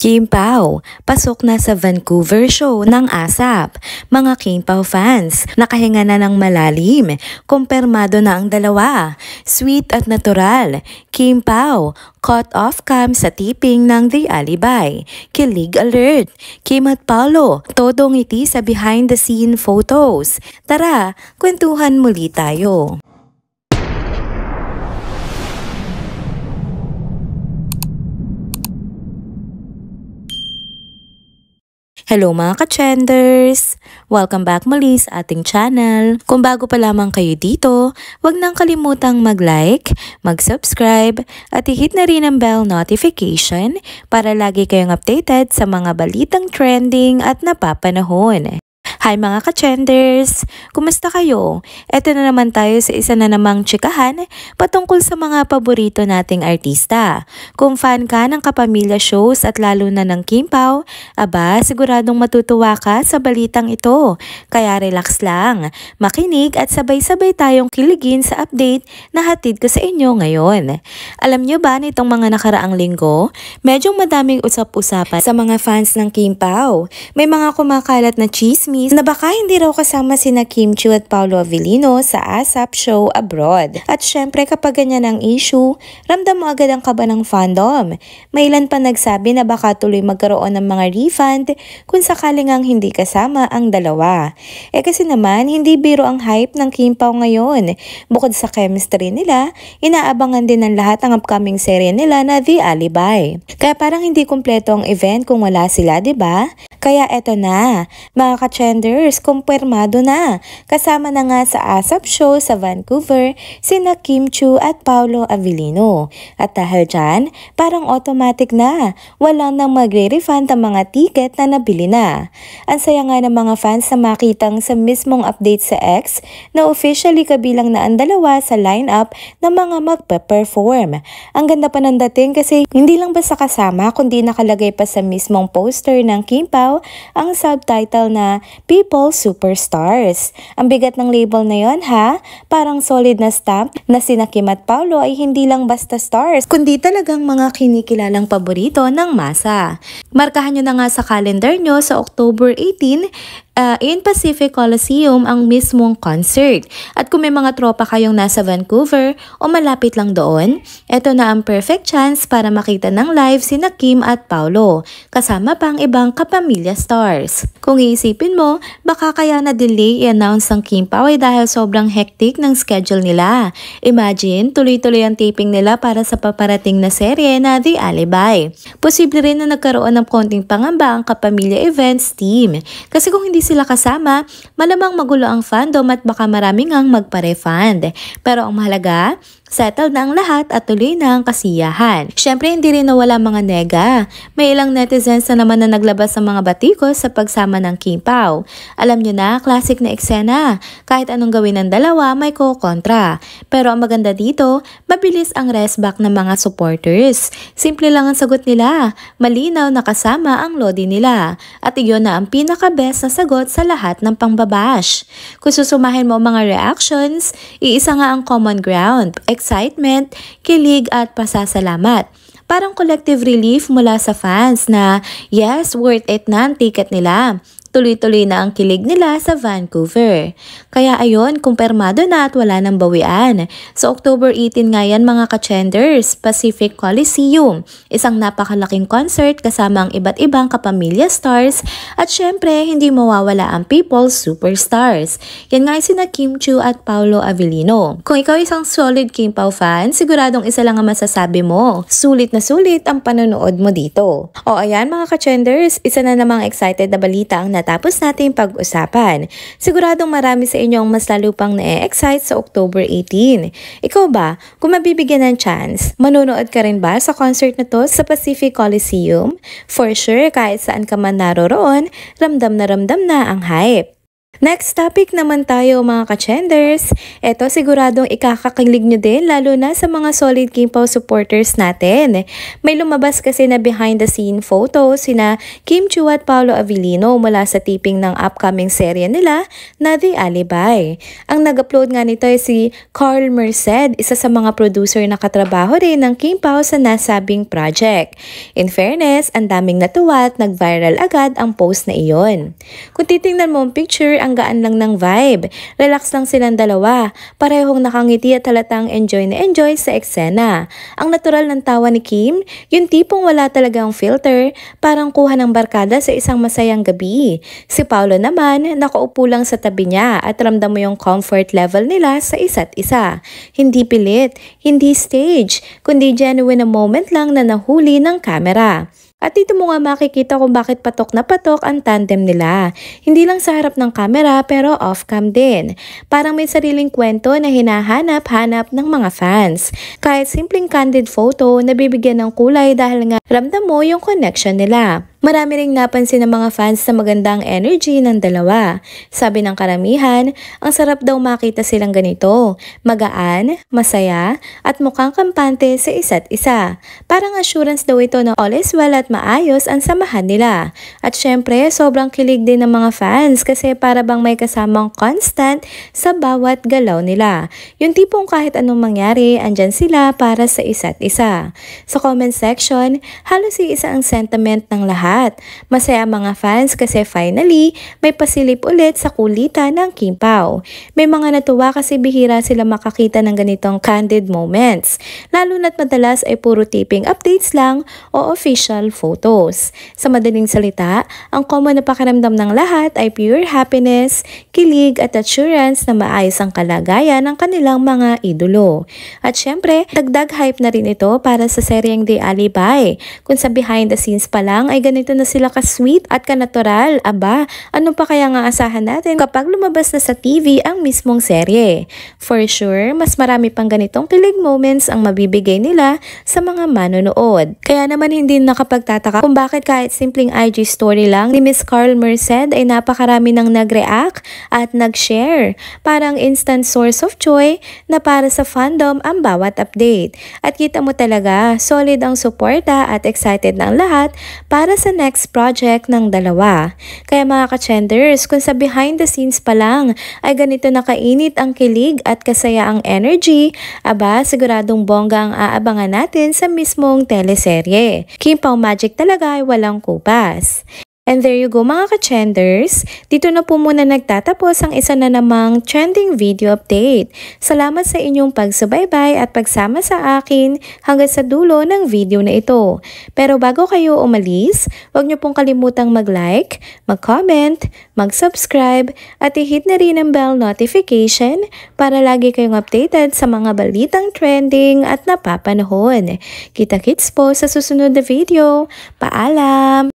Kim Pao, pasok na sa Vancouver show ng ASAP. Mga Kim Pao fans, nakahinga na ng malalim. Kumpirmado na ang dalawa. Sweet at natural. Kim Pao, caught off cam sa tipping ng The Alibi. Kilig alert. Kim at Paolo, todo ngiti sa behind the scene photos. Tara, kwentuhan muli tayo. Hello mga ka-trenders! Welcome back muli sa ating channel. Kung bago pa lamang kayo dito, huwag nang kalimutang mag-like, mag-subscribe, at i-hit na rin ang bell notification para lagi kayong updated sa mga balitang trending at napapanahon. Hi mga ka-trenders! Kumusta kayo? Eto na naman tayo sa isa na namang chikahan patungkol sa mga paborito nating artista. Kung fan ka ng Kapamilya shows at lalo na ng Kim Pao, aba siguradong matutuwa ka sa balitang ito. Kaya relax lang, makinig at sabay-sabay tayong kiligin sa update na hatid ko sa inyo ngayon. Alam nyo ba nitong mga nakaraang linggo, medyo madaming usap-usapan sa mga fans ng Kim Pao. May mga kumakalat na chismis na baka hindi raw kasama sina Kim Chiu at Paolo Avellino sa ASAP show abroad. At syempre kapag ganyan ang issue, ramdam mo agad ang kaba ng fandom. May ilan pa nagsabi na baka tuloy magkaroon ng mga refund kung sakaling ang hindi kasama ang dalawa. Kasi naman, hindi biro ang hype ng Kim Pao ngayon. Bukod sa chemistry nila, inaabangan din ng lahat ang upcoming serye nila na The Alibi. Kaya parang hindi kumpleto ang event kung wala sila, 'di ba? Kaya eto na, mga ka-trenders, kumpirmado na. Kasama na nga sa ASAP show sa Vancouver sina Kim Chiu at Paolo Avellino. At dahil dyan, parang automatic na. Wala nang magre-refund ang mga ticket na nabili na. Ang saya nga ng mga fans na makitang sa mismong update sa X na officially kabilang na ang dalawa sa lineup ng mga magpe-perform. Ang ganda pa ng dating kasi hindi lang basta kasama kundi nakalagay pa sa mismong poster ng Kim Pao ang subtitle na People Superstars. Ang bigat ng label na yon ha? Parang solid na stamp na sina Kim at Paolo ay hindi lang basta stars, kundi talagang mga kinikilalang paborito ng masa. Markahan nyo na nga sa calendar nyo sa October 18, in Pacific Coliseum ang mismong concert. At kung may mga tropa kayong nasa Vancouver o malapit lang doon, eto na ang perfect chance para makita ng live sina Kim at Paolo, kasama pang ibang Kapamilya stars. Kung iisipin mo, baka kaya na-delay i-announce ng Kim Pao ay dahil sobrang hectic ng schedule nila. Imagine, tuloy-tuloy ang taping nila para sa paparating na serye na The Alibi. Posible rin na nagkaroon ng konting pangamba ang Kapamilya Events team. Kasi kung hindi sila kasama, malamang magulo ang fandom at baka maraming ang magpa-refund. Pero ang mahalaga, settled na ang lahat at tuloy na ang kasiyahan. Syempre hindi rin nawala mga nega. May ilang netizens na naman na naglabas ng mga batikos sa pagsama ng Kim Pao. Alam nyo na, classic na eksena. Kahit anong gawin ng dalawa, may ko-kontra. Pero ang maganda dito, mabilis ang restback ng mga supporters. Simple lang ang sagot nila. Malinaw na kasama ang lodi nila. At iyon na ang pinaka-best na sagot sa lahat ng pangbabash. Kung susumahin mo ang mga reactions, iisa nga ang common ground. Excitement, kilig at pasasalamat. Parang collective relief mula sa fans na yes, worth it na ang ticket nila. Tuloy-tuloy na ang kilig nila sa Vancouver. Kaya ayon, kumpirmado na at wala nang bawian. Sa October 18 nga yan mga ka-trenders, Pacific Coliseum. Isang napakalaking concert kasama ang iba't ibang Kapamilya stars at syempre hindi mawawala ang People Superstars. Yan nga sina Kim Chiu at Paolo Avellino. Kung ikaw isang solid Kim Pao fan, siguradong isa lang ang masasabi mo. Sulit na sulit ang panonood mo dito. O ayan mga ka-trenders, isa na namang excited na balita ang tapos natin pag-usapan. Siguradong marami sa inyo ang mas lalo pang na-excite sa October 18. Ikaw ba, kung mabibigyan ng chance, manonood ka rin ba sa concert na to sa Pacific Coliseum? For sure, kahit saan ka man naroroon, ramdam na ang hype. Next topic naman tayo mga ka-chenders. Ito siguradong ikakakilig nyo din lalo na sa mga solid Kim Pao supporters natin. May lumabas kasi na behind the scene photos sina Kim Chiu at Paolo Avellino mula sa taping ng upcoming serye nila na The Alibi. Ang nag-upload nga nito ay si Carl Merced, isa sa mga producer na katrabaho rin ng Kim Pao sa nasabing project. In fairness, ang daming natuwa at nag-viral agad ang post na iyon. Kung titingnan mo ang picture, ang gaan lang ng vibe. Relax lang silang dalawa. Parehong nakangiti at halatang enjoy na enjoy sa eksena. Ang natural ng tawa ni Kim, yung tipong wala talagang filter, parang kuha ng barkada sa isang masayang gabi. Si Paolo naman, nakaupo lang sa tabi niya at ramdam mo yung comfort level nila sa isa't isa. Hindi pilit, hindi stage, kundi genuine na moment lang na nahuli ng camera. At dito mo nga makikita kung bakit patok na patok ang tandem nila. Hindi lang sa harap ng camera pero off-cam din. Parang may sariling kwento na hinahanap-hanap ng mga fans. Kahit simpleng candid photo, nabibigyan ng kulay dahil nga ramdam mo yung connection nila. Marami ring napansin ng mga fans na magandang energy ng dalawa. Sabi ng karamihan, ang sarap daw makita silang ganito. Magaan, masaya, at mukhang kampante sa isa't isa. Parang assurance daw ito na all is well at maayos ang samahan nila. At syempre, sobrang kilig din ng mga fans kasi para bang may kasamang constant sa bawat galaw nila. Yung tipong kahit anong mangyari, andyan sila para sa isa't isa. Sa comment section, halos iisa ang sentiment ng lahat. Masaya mga fans kasi finally may pasilip ulit sa kulitan ng Kim Pao. May mga natuwa kasi bihira sila makakita ng ganitong candid moments. Lalo na't madalas ay puro taping updates lang o official photos. Sa madaling salita, ang common na pakiramdam ng lahat ay pure happiness, kilig at assurance na maayos ang kalagayan ng kanilang mga idolo. At syempre, dagdag hype na rin ito para sa seryeng The Alibi. Kung sa behind the scenes pa lang ay ganito na sila ka-sweet at ka-natural. Aba, ano pa kaya nga asahan natin kapag lumabas na sa TV ang mismong serye? For sure, mas marami pang ganitong kilig moments ang mabibigay nila sa mga manonood. Kaya naman hindi nakapagtataka kung bakit kahit simpleng IG story lang ni Miss Carl Merced ay napakarami nang nag-react at nag-share. Parang instant source of joy na para sa fandom ang bawat update. At kita mo talaga, solid ang suporta at excited ng lahat para sa next project ng dalawa. Kaya mga ka-chenders, kung sa behind the scenes pa lang ay ganito nakainit ang kilig at kasaya ang energy, aba siguradong bongga ang aabangan natin sa mismong teleserye. Kim Pao Magic talaga ay walang kupas. And there you go mga ka-chenders, dito na po muna nagtatapos ang isa na namang trending video update. Salamat sa inyong pagsubaybay at pagsama sa akin hanggang sa dulo ng video na ito. Pero bago kayo umalis, huwag niyo pong kalimutang mag-like, mag-comment, mag-subscribe at i-hit na rin ang bell notification para lagi kayong updated sa mga balitang trending at napapanahon. Kita-kits po sa susunod na video. Paalam!